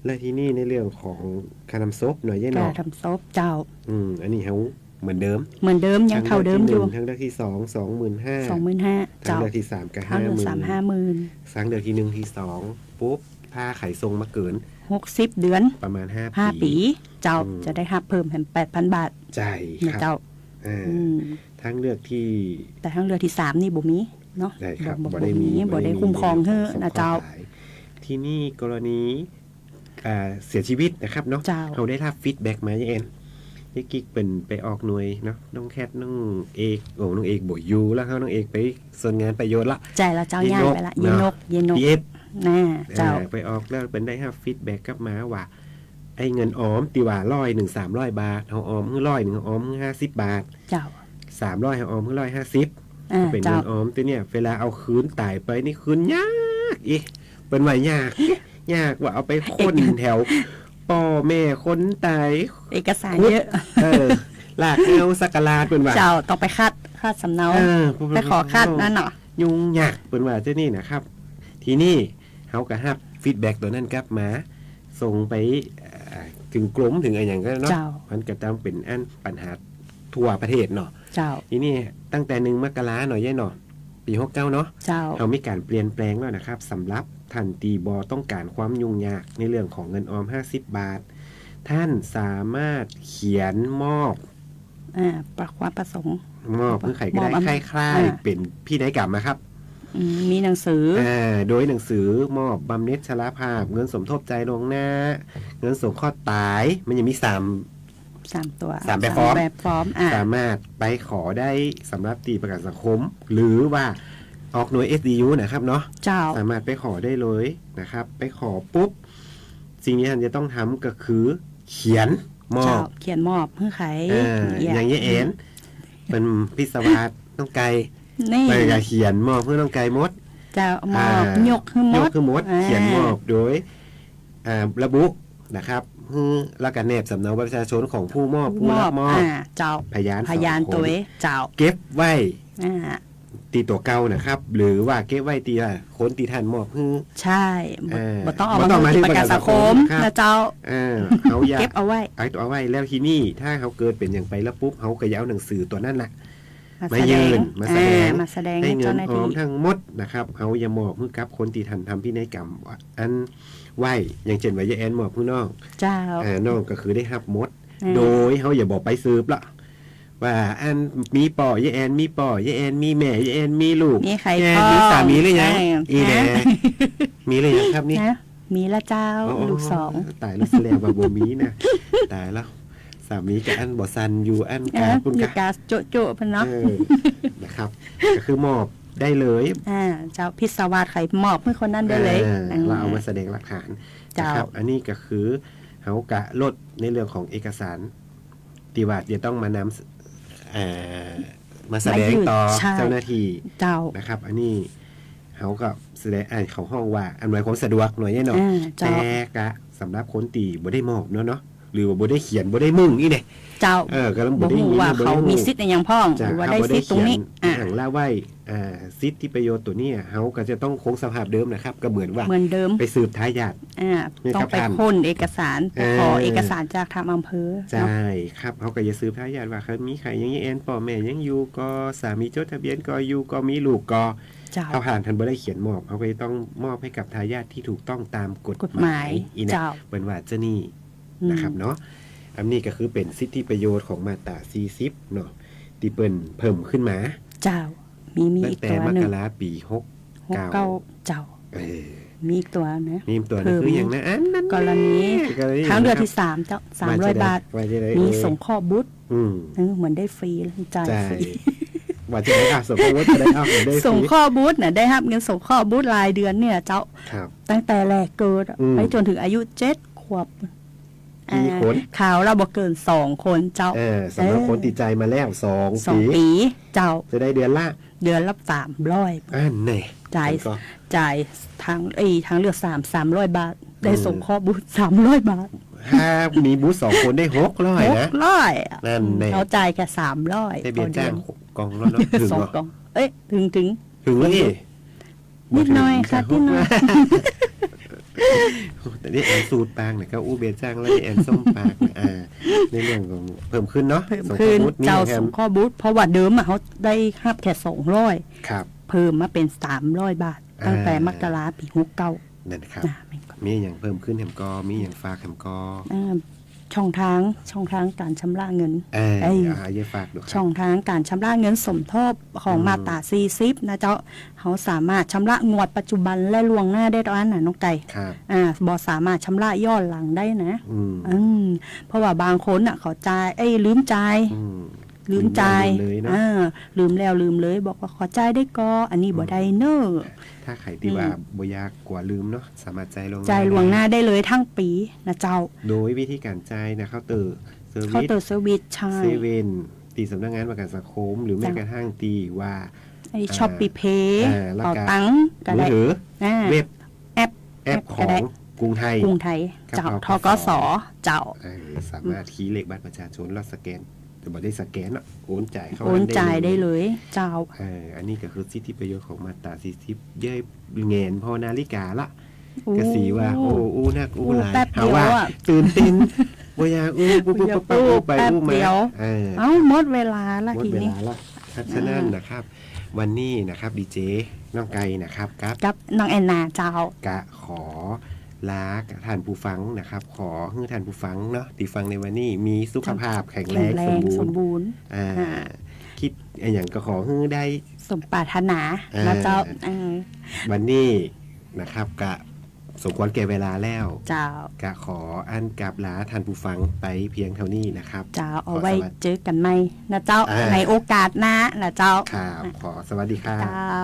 และที่นี่ในเรื่องของค่าน้ำศพหน่อยย่าหน่อยค่าน้ำศพเจ้าอันนี้เขาเหมือนเดิมยังเท่าเดิมอยู่ทั้งเดือนที่2 25,000 เจ้าเดือนที่3ก็ 50,000สังเดือนที่1ที่2ปุ๊บถ้าไข่ทรงมาเกิน60 เดือนประมาณ5 ปีเจ้าจะได้รับเพิ่มเป็น 8,000 บาทใช่ครับเจ้าทั้งเลือกที่แต่ทั้งเลือกที่3นี่บ่มีเนาะบ่ได้คุ้มครองเฮ้อนะเจ้าที่นี่กรณีเสียชีวิตนะครับเนาะเราได้รับฟีดแบ็กมาเองยี่กิ๊กเป็นไปออกหน่วยเนาะน้องแคทน้องเอกน้องเอกบ่อยู่แล้วเขาน้องเอกไปส่วนงานประโยชน์ละใจละเจ้าย่างไปละเยนกเจ้าไปออกแล้วเป็นได้รับฟีดแบ็กกลับมาว่าไอ้เงินออมตีว่า100-300 บาทเขาออม100ออม50 บาทเจ้า300เขาออม150เป็นเงินออมตัวเนี่ยเวลาเอาคืนตายไปนี่คืนยากอีกเป็นว่ายากว่าเอาไปคนแถวพ่อแม่คนตายเอกสารเยอะลากเอาสักการาเป็นว่าเจ้าต้องไปคาดสำเนาไปขอคาดนั่นเนาะยุ่งยากเป็นว่าเจ้านี่นะครับทีนี่เขาก็รับฟีดแบ็กตัวนั้นกลับมาส่งไปถึงกรมถึงอะไรอย่างก็เนาะมันก็ต้องเป็นอันปัญหาทั่วประเทศเนาะทีนี่ตั้งแต่1 มกราหน่อยย่าเนาะปี69เนาะเขามีการเปลี่ยนแปลงแล้วนะครับสำหรับ ท่านตีบอต้องการความยุ่งยากในเรื่องของเงินออม50 บาทท่านสามารถเขียนมอบประความประสงค์มอบเพื่อใครก็ได้คล้ายๆเป็นพี่นายกรรมนะครับมีหนังสือโดยหนังสือมอบบำเหน็จชราภาพเงินสมทบใจลวงหน้าเงินสงเคราะห์ตายมันยังมี3ตัว3แบบฟอร์มสามารถไปขอได้สำหรับตีประกันสังคมหรือว่าออกหน่วย SDU นะครับเนาะสามารถไปขอได้เลยนะครับไปขอปุ๊บสิ่งที่ท่านจะต้องทำก็คือเขียนมอบเพื่อใครอย่างนี้เอ็นเป็นพิศวาสต้องไกลไปกับเขียนมอบเพื่อต้องไกลมดจะมอบยกคือมดเขียนมอบโดยระบุนะครับแล้วก็แนบสำเนาบัตรประชาชนของผู้มอบผู้รับมอบพยานตัวเก็บไว้ตีตัวเก่านะครับหรือว่าเก็บไว้ตีคนตีทันมอบใช่บ่ต้องเอามาที่ประกันสังคมนะเจ้าเขาเก็บเอาไว้แล้วที่นี่ถ้าเขาเกิดเป็นอย่างไปแล้วปุ๊บเขาก็จะเอาหนังสือตัวนั้นแหละมายืนมาแสดงให้เงินออมทั้งหมดนะครับเขาอย่ามอบเพื่อกับคนตีทันทำพินัยกรรมอันไหวอย่างเช่นว่ายายแอนมอบผู้น้องเจ้าน้องก็คือได้รับหมดโดยเขาอย่าบอกไปสืบละว่าอันมีป่อยายแอนมีป่อยายแอนมีแม่ยายแอนมีลูกมีใครมีสามีหรือยังอีแน่มีหรือยังครับนี่มีละเจ้าลูก2ตายแล้วแสดงว่าบ่มีนะตายแล้วสามีกับอันบ่ซันอยู่อันกาคุณกาโจะๆพันเนาะนะครับก็คือมอบได้เลยเจ้าพิศวาสไข่มอบให้คนนั้นได้เลยเราเอามาแสดงหลักฐานนะครับอันนี้ก็คือเฮากะลดในเรื่องของเอกสารตีว่าจะต้องมานำมาแสดงต่อเจ้าหน้าที่นะครับอันนี้เขาก็แสดงเขาห้องว่าอำนวยความสะดวกหน่อยเนี่ยเนาะแต่กะสำหรับคนตีบ่ได้มอบเนาะหรือว่าบ่ได้เขียนบ่ได้มึงนี่เนี่ยก็บ่ได้ว่าเขามีสิทธิ์ในอย่างพ่องหรือว่าได้สิทธิ์ตรงนี้อย่างละไว้สิทธิประโยชน์ตัวนี้เขาก็จะต้องคงสภาพเดิมนะครับก็เหมือนว่าไปสืบทายาทต้องไปค้นเอกสารขอเอกสารจากทางอำเภอใช่ครับเขาก็จะสืบทายาทว่าเขามีใครยังแอนพ่อแม่ยังอยู่ก็สามีจดทะเบียนก็อยู่ก็มีลูกก็เขาผ่านทันบ่ได้เขียนมอบเขาไปต้องมอบให้กับทายาทที่ถูกต้องตามกฎหมายอีนะเป็นว่าเจ้านี่นะครับเนาะอันนี้ก็คือเป็นสิทธิประโยชน์ของมาตรา40เนาะที่เปิ้นเพิ่มขึ้นมาเจ้ามีอีกตัวนึงตั้งแต่มกราคมปี69เจ้ามีอีกตัวนะมีตัวนึงคืออย่างนั้นกรณีทั้งเดือนที่3เจ้า300 บาทมีส่งข้อบุตรเหมือนได้ฟรีจ่ายฟรีว่าจะได้ส่งข้อบุตรได้ส่งข้อบุตรน่ะได้รับเงินส่งข้อบุตรรายเดือนเนี่ยเจ้าตั้งแต่แรกเกิดไปจนถึงอายุ7 ขวบข่าวเราบอกเกิน2 คนเจ้าสำหรับคนติดใจมาแล้ว2 ปีเจ้าจะได้เดือนละ300นี่จ่ายทางเลือก300 บาทได้ส่งข้อบุตร300 บาทถ้ามีบุตร2 คนได้600นะ600นั่นแน่เขาจ่ายแค่300ได้เบี้ยจ้างกองแล้วถึง2 กองถึงแล้วนี่นิดหน่อยค่ะนิดหน่อยแต่นี่แอนสูตรปางเนี่ยก็อู้เบียจ้างแล้วแอนส้มปางในเรื่องของเพิ่มขึ้นเนาะเพิ่มขึ้นเจ้าส่งข้อบูธเพราะว่าเดิมเขาได้รับแค่200ครับเพิ่มมาเป็น300 บาทตั้งแต่มกราคมปี69นั่นครับมีอย่างเพิ่มขึ้นแฮมก็มีอย่างฝากแฮมก็ช่องทางการชำระเงินฝากช่องทางการชำระเงินสมทบของมาตรา40นะเจ้าเขาสามารถชำระงวดปัจจุบันและล่วงหน้าได้ตอนนั้นน้องไก่บ่สามารถชำระย้อนหลังได้นะเพราะว่าบางคนเขาจ่ายลืมจ่ายลืมแล้วลืมเลยบอกว่าขอจ่ายได้ก็อันนี้บ่ได้เนอะถ้าใครที่ว่าบ่อยากกว่าลืมเนาะสามารถจ่ายล่วงหน้าได้เลยทั้งปีนะเจ้าโดยวิธีการจ่ายนะเคาน์เตอร์เซอร์วิสใช่เซเว่นตีสำนักงานประกันสังคมหรือแม้กระทั่งตีว่าช็อปปี้เพย์ต่อตังก็ได้เว็บแอปของกรุงไทยเจ้าทกสเจ้าสามารถคีย์เลขบัตรประชาชนแล้วสแกนแต่บ่ได้สแกนอ่ะโอนจ่ายเข้าได้เลยเจ้าอันนี้ก็คือสิทธิประโยชน์ของมาตรา40เย้ยเงินพอนาฬิกาละก็สีว่าโอ้นักหลายหาว่าตื่นเต้นบ่อยากปุ๊บไปมาหมดเวลาละทีนี้ฉะนั้นนะครับ วันนี้นะครับดีเจน้องไก่นะครับกับน้องแอนนาเจ้า กะขอลาท่านผู้ฟังนะครับ ขอให้ท่านผู้ฟังเนาะที่ฟังในวันนี้มีสุขภาพแข็งแรงสมบูรณ์คิดอย่างก็ขอให้ได้สมปรารถนานะเจ้าวันนี้นะครับกะสมควรแก่เวลาแล้วเจ้ากะขออันกับลาท่านผู้ฟังไปเพียงเท่านี้นะครับเจ้าเอาไว้เจอกันใหม่นะเจ้าในโอกาสหน้านะเจ้าครับขอสวัสดีครับเจ้า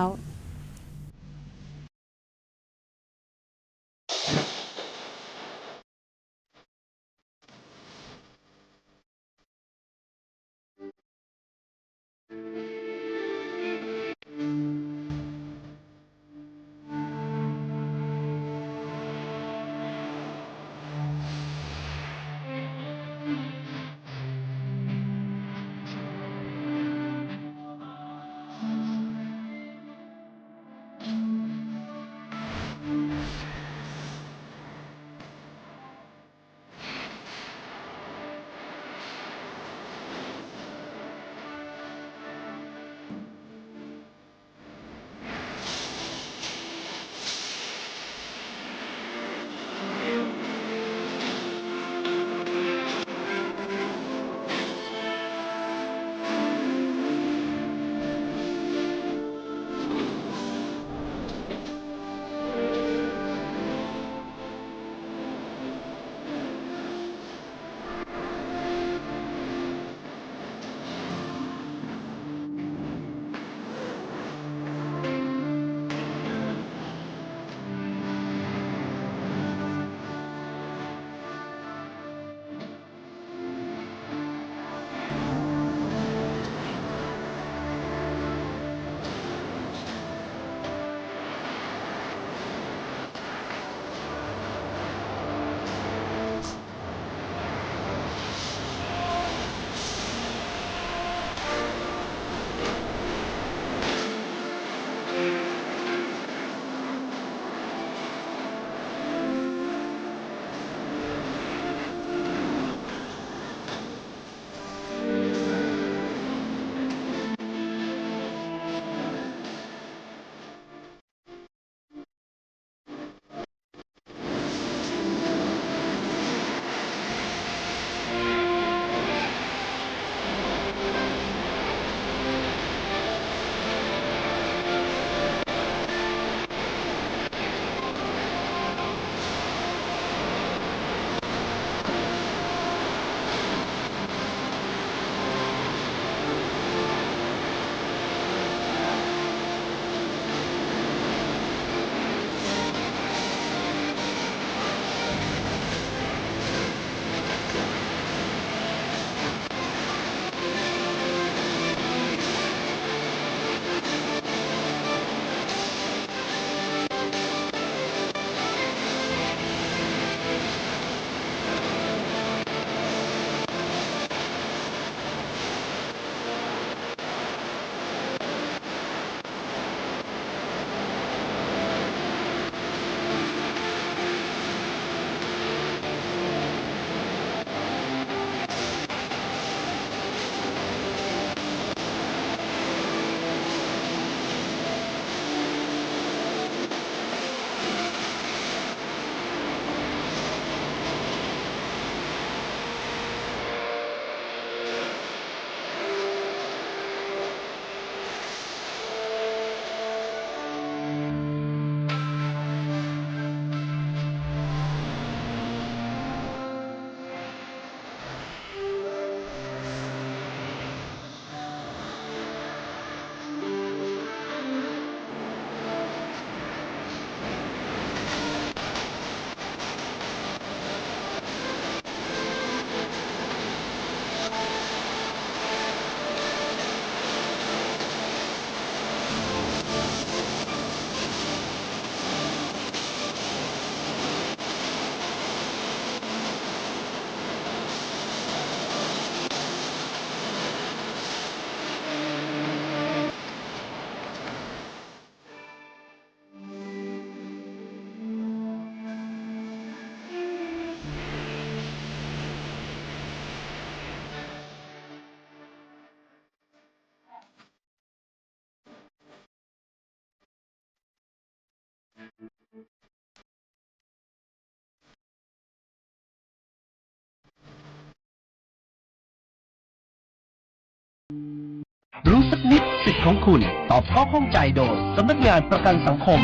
รู้สักนิดสิทธิ์ของคุณตอบข้อข้องใจโดยสำนักงานประกันสังคม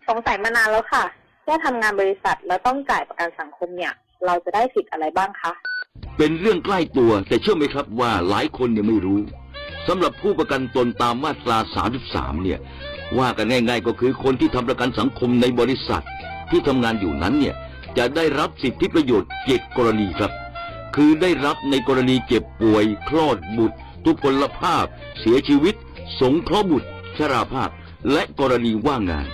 สงสัยมานานแล้วค่ะแค่ทำงานบริษัทแล้วต้องจ่ายประกันสังคมเนี่ยเราจะได้สิทธิ์อะไรบ้างคะเป็นเรื่องใกล้ตัวแต่เชื่อไหมครับว่าหลายคนยังไม่รู้สำหรับผู้ประกันตนตามมาตรา 33 เนี่ยว่ากันง่ายๆก็คือคนที่ทำประกันสังคมในบริษัทที่ทำงานอยู่นั้นเนี่ยจะได้รับสิทธิประโยชน์7 กรณีครับคือได้รับในกรณีเจ็บป่วยคลอดบุตรทุพพลภาพเสียชีวิตสงเคราะห์บุตรชราภาพและกรณีว่างงาน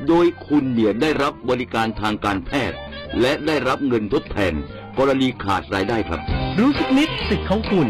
โดยคุณเนี่ยได้รับบริการทางการแพทย์และได้รับเงินทดแทนกรณีขาดรายได้ครับรู้สักนิดสิทธิ์ของคุณ